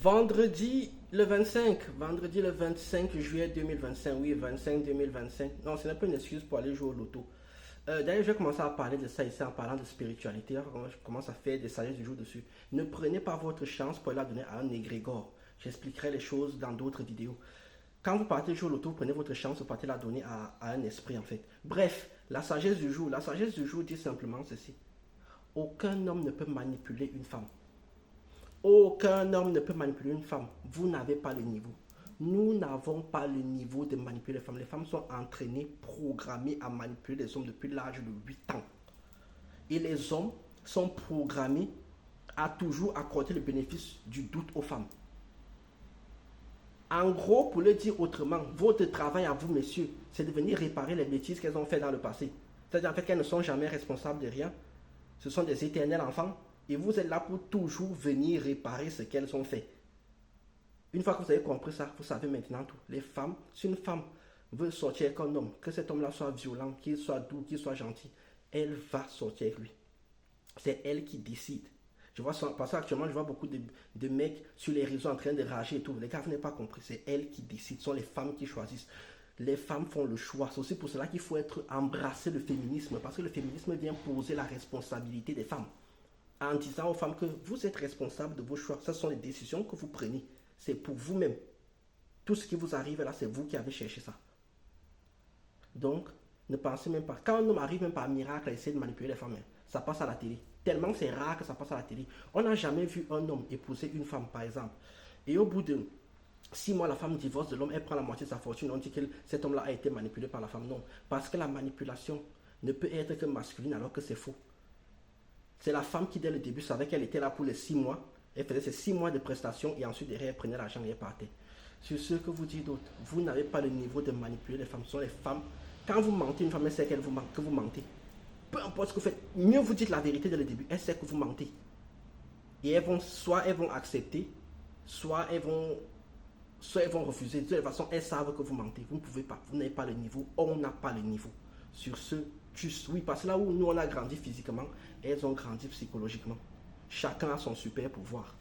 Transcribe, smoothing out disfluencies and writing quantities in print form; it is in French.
Vendredi le 25 juillet 2025, oui, 25 2025. Non, ce n'est pas une excuse pour aller jouer au loto. D'ailleurs, je vais commencer à parler de ça ici en parlant de spiritualité. Je commence à faire des sagesses du jour dessus. Ne prenez pas votre chance pour la donner à un égrégore. J'expliquerai les choses dans d'autres vidéos. Quand vous partez jouer au loto, prenez votre chance, vous partez la donner à un esprit en fait. Bref, la sagesse du jour. La sagesse du jour dit simplement ceci. Aucun homme ne peut manipuler une femme. Aucun homme ne peut manipuler une femme. Vous n'avez pas le niveau. Nous n'avons pas le niveau de manipuler les femmes. Les femmes sont entraînées, programmées à manipuler les hommes depuis l'âge de 8 ans. Et les hommes sont programmés à toujours accorder le bénéfice du doute aux femmes. En gros, pour le dire autrement, votre travail à vous, messieurs, c'est de venir réparer les bêtises qu'elles ont fait dans le passé. C'est-à-dire en fait qu'elles ne sont jamais responsables de rien. Ce sont des éternels enfants. Et vous êtes là pour toujours venir réparer ce qu'elles ont fait. Une fois que vous avez compris ça, vous savez maintenant tout. Les femmes, si une femme veut sortir avec un homme, que cet homme-là soit violent, qu'il soit doux, qu'il soit gentil, elle va sortir avec lui. C'est elle qui décide. Je vois ça, parce qu'actuellement, je vois beaucoup de mecs sur les réseaux en train de rager et tout. Les gars, vous n'avez pas compris. C'est elle qui décide. Ce sont les femmes qui choisissent. Les femmes font le choix. C'est aussi pour cela qu'il faut embrasser le féminisme. Parce que le féminisme vient poser la responsabilité des femmes. En disant aux femmes que vous êtes responsables de vos choix. Ce sont les décisions que vous prenez. C'est pour vous-même. Tout ce qui vous arrive là, c'est vous qui avez cherché ça. Donc, ne pensez même pas. Quand un homme arrive même par miracle à essayer de manipuler les femmes, ça passe à la télé. Tellement c'est rare que ça passe à la télé. On n'a jamais vu un homme épouser une femme, par exemple. Et au bout de 6 mois, la femme divorce de l'homme, elle prend la moitié de sa fortune. On dit que cet homme-là a été manipulé par la femme. Non. Parce que la manipulation ne peut être que masculine alors que c'est faux. C'est la femme qui, dès le début, savait qu'elle était là pour les 6 mois. Elle faisait ses 6 mois de prestations et ensuite, derrière, elle prenait l'argent et elle partait. Sur ce que vous dites d'autre, vous n'avez pas le niveau de manipuler les femmes. Ce sont les femmes. Quand vous mentez, une femme, elle sait que vous mentez. Peu importe ce que vous faites, mieux vous dites la vérité dès le début. Elle sait que vous mentez. Et soit elles vont accepter, soit elles vont refuser. De toute façon, elles savent que vous mentez. Vous ne pouvez pas. Vous n'avez pas le niveau. On n'a pas le niveau. Sur ce, juste, oui, parce que là où nous on a grandi physiquement, elles ont grandi psychologiquement. Chacun a son super pouvoir.